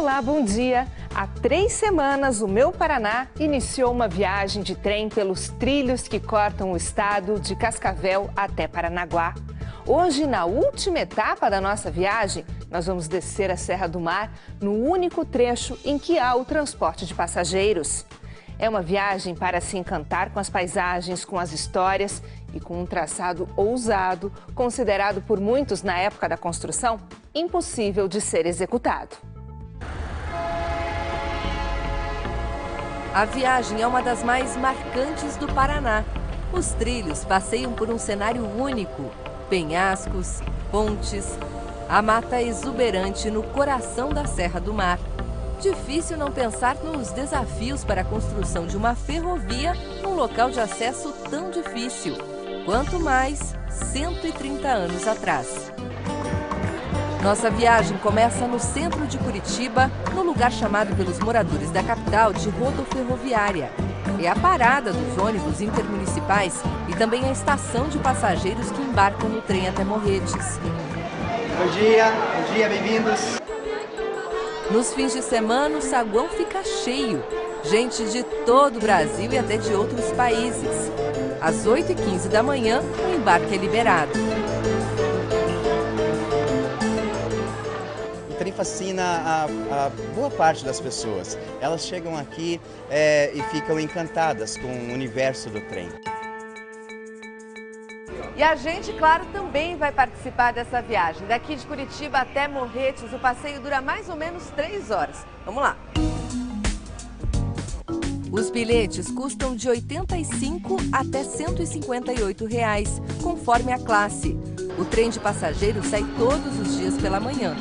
Olá, bom dia! Há 3 semanas, o Meu Paraná iniciou uma viagem de trem pelos trilhos que cortam o estado de Cascavel até Paranaguá. Hoje, na última etapa da nossa viagem, nós vamos descer a Serra do Mar no único trecho em que há o transporte de passageiros. É uma viagem para se encantar com as paisagens, com as histórias e com um traçado ousado, considerado por muitos na época da construção impossível de ser executado. A viagem é uma das mais marcantes do Paraná. Os trilhos passeiam por um cenário único: penhascos, pontes, a mata exuberante no coração da Serra do Mar. Difícil não pensar nos desafios para a construção de uma ferrovia num local de acesso tão difícil, quanto mais 130 anos atrás. Nossa viagem começa no centro de Curitiba, no lugar chamado pelos moradores da capital de Rodoferroviária. É a parada dos ônibus intermunicipais e também a estação de passageiros que embarcam no trem até Morretes. Bom dia, bem-vindos. Nos fins de semana, o saguão fica cheio. Gente de todo o Brasil e até de outros países. Às 8h15 da manhã, o embarque é liberado. O trem fascina a boa parte das pessoas. Elas chegam aqui e ficam encantadas com o universo do trem. E a gente, claro, também vai participar dessa viagem. Daqui de Curitiba até Morretes, o passeio dura mais ou menos 3 horas. Vamos lá! Os bilhetes custam de R$ 85 até R$ 158 reais, conforme a classe. O trem de passageiros sai todos os dias pela manhã.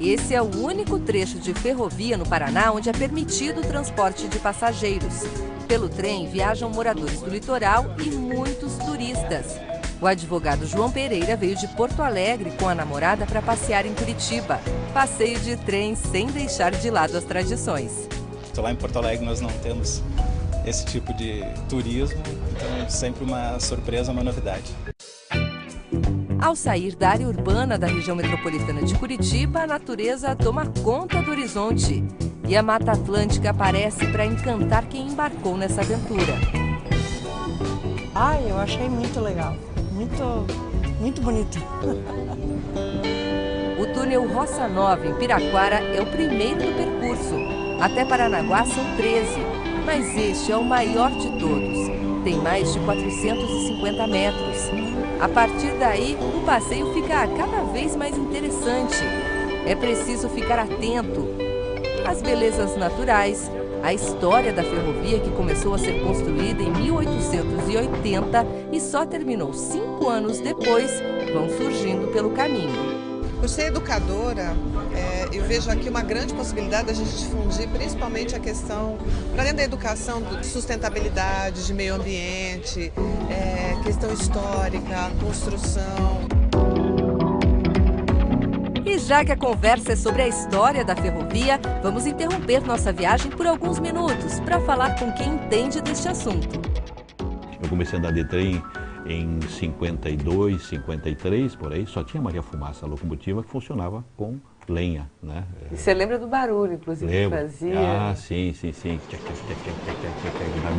Esse é o único trecho de ferrovia no Paraná onde é permitido o transporte de passageiros. Pelo trem viajam moradores do litoral e muitos turistas. O advogado João Pereira veio de Porto Alegre com a namorada para passear em Curitiba. Passeio de trem sem deixar de lado as tradições. Lá em Porto Alegre nós não temos esse tipo de turismo, então é sempre uma surpresa, uma novidade. Ao sair da área urbana da região metropolitana de Curitiba, a natureza toma conta do horizonte. E a Mata Atlântica aparece para encantar quem embarcou nessa aventura. Eu achei muito legal, muito bonito. O túnel Roça Nova, em Piraquara, é o primeiro do percurso. Até Paranaguá são 13, mas este é o maior de todos. Tem mais de 450 metros. A partir daí, o passeio fica cada vez mais interessante. É preciso ficar atento às belezas naturais, a história da ferrovia que começou a ser construída em 1880 e só terminou 5 anos depois, vão surgindo pelo caminho. Por ser educadora, eu vejo aqui uma grande possibilidade da gente difundir principalmente a questão, para além da educação, de sustentabilidade, de meio ambiente, questão histórica, construção. E já que a conversa é sobre a história da ferrovia, vamos interromper nossa viagem por alguns minutos para falar com quem entende deste assunto. Eu comecei a andar de trem em 52, 53, por aí, só tinha Maria Fumaça, a locomotiva que funcionava com lenha, né? E você lembra do barulho, inclusive, que fazia? Sim.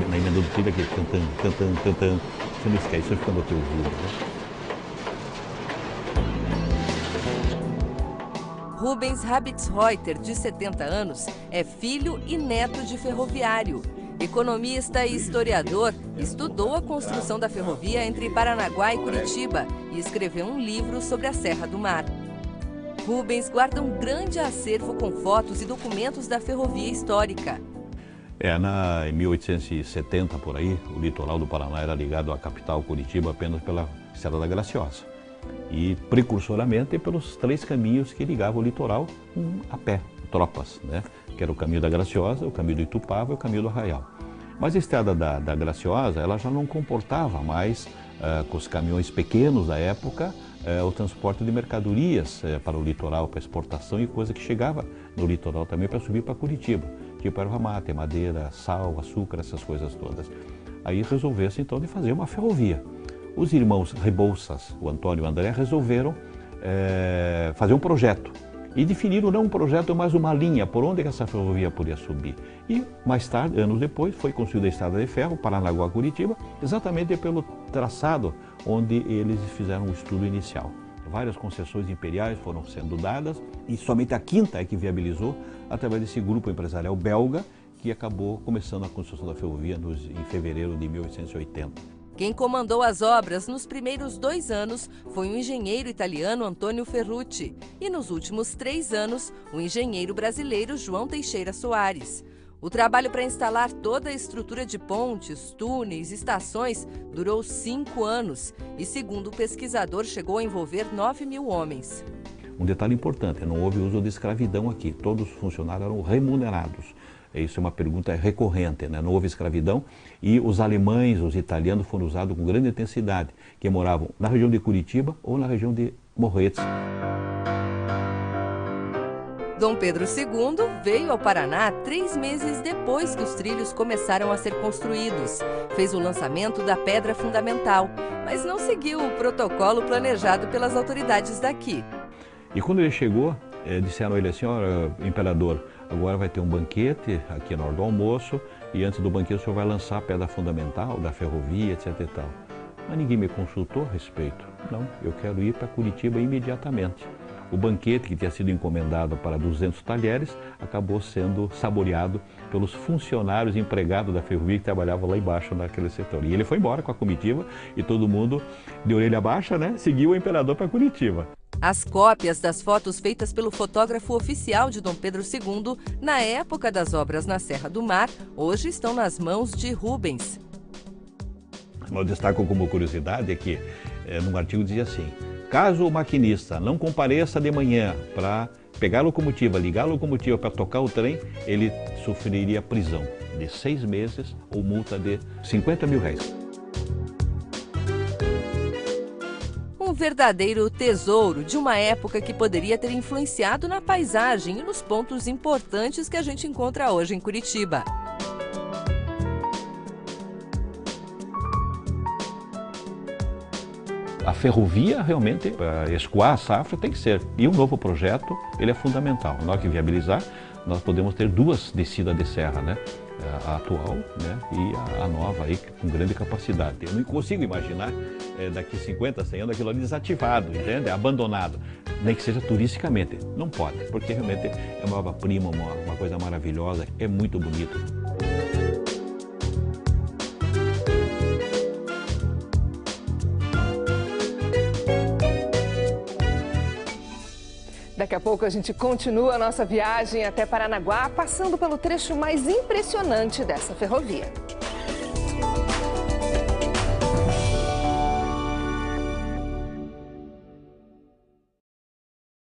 Na emenda do trilho, aquele tan. Você não esquece, você fica no teu ouvido, né? Rubens Rabitzreuter, de 70 anos, é filho e neto de ferroviário. Economista e historiador, estudou a construção da ferrovia entre Paranaguá e Curitiba e escreveu um livro sobre a Serra do Mar. Rubens guarda um grande acervo com fotos e documentos da ferrovia histórica. Em 1870, por aí, o litoral do Paraná era ligado à capital Curitiba apenas pela Estrada da Graciosa. E precursoramente pelos 3 caminhos que ligavam o litoral a pé, tropas, né? Que era o caminho da Graciosa, o caminho do Itupava e o caminho do Arraial. Mas a estrada da Graciosa, ela já não comportava mais, com os caminhões pequenos da época, o transporte de mercadorias para o litoral, para exportação e coisa que chegava no litoral também para subir para Curitiba, tipo erva mate, madeira, sal, açúcar, essas coisas todas. Aí resolveu-se então de fazer uma ferrovia. Os irmãos Rebouças, o Antônio e o André, resolveram fazer um projeto e definiram não um projeto, mas uma linha por onde essa ferrovia podia subir. E mais tarde, anos depois, foi construída a estrada de ferro, Paranaguá-Curitiba, exatamente pelo traçado onde eles fizeram o estudo inicial. Várias concessões imperiais foram sendo dadas e somente a quinta é que viabilizou através desse grupo empresarial belga que acabou começando a construção da ferrovia em fevereiro de 1880. Quem comandou as obras nos primeiros 2 anos foi o engenheiro italiano Antônio Ferrucci e nos últimos 3 anos o engenheiro brasileiro João Teixeira Soares. O trabalho para instalar toda a estrutura de pontes, túneis, estações durou 5 anos e, segundo o pesquisador, chegou a envolver 9.000 homens. Um detalhe importante, não houve uso de escravidão aqui, todos os funcionários eram remunerados. Isso é uma pergunta recorrente, né? Não houve escravidão e os alemães, os italianos foram usados com grande intensidade, que moravam na região de Curitiba ou na região de Morretes. Dom Pedro II veio ao Paraná 3 meses depois que os trilhos começaram a ser construídos. Fez o lançamento da pedra fundamental, mas não seguiu o protocolo planejado pelas autoridades daqui. E quando ele chegou, disseram a ele assim: olha, imperador, agora vai ter um banquete aqui na hora do almoço e antes do banquete o senhor vai lançar a pedra fundamental da ferrovia, etc e tal. Mas ninguém me consultou a respeito. Não, eu quero ir para Curitiba imediatamente. O banquete, que tinha sido encomendado para 200 talheres, acabou sendo saboreado pelos funcionários empregados da ferrovia que trabalhavam lá embaixo naquele setor. E ele foi embora com a comitiva e todo mundo, de orelha baixa, né, seguiu o imperador para Curitiba. As cópias das fotos feitas pelo fotógrafo oficial de Dom Pedro II, na época das obras na Serra do Mar, hoje estão nas mãos de Rubens. Eu destaco como curiosidade é que, num artigo dizia assim: caso o maquinista não compareça de manhã para pegar a locomotiva, ligar a locomotiva para tocar o trem, ele sofreria prisão de 6 meses ou multa de R$50.000. Um verdadeiro tesouro de uma época que poderia ter influenciado na paisagem e nos pontos importantes que a gente encontra hoje em Curitiba. A ferrovia realmente, para escoar a safra, tem que ser. E o novo projeto, ele é fundamental. Na hora que viabilizar, nós podemos ter 2 descidas de serra, né? A atual, né? E a nova aí com grande capacidade. Eu não consigo imaginar daqui 50, 100 anos aquilo ali desativado, entende? Abandonado. Nem que seja turisticamente. Não pode, porque realmente é uma obra-prima, uma coisa maravilhosa, é muito bonito. Daqui a pouco a gente continua a nossa viagem até Paranaguá, passando pelo trecho mais impressionante dessa ferrovia.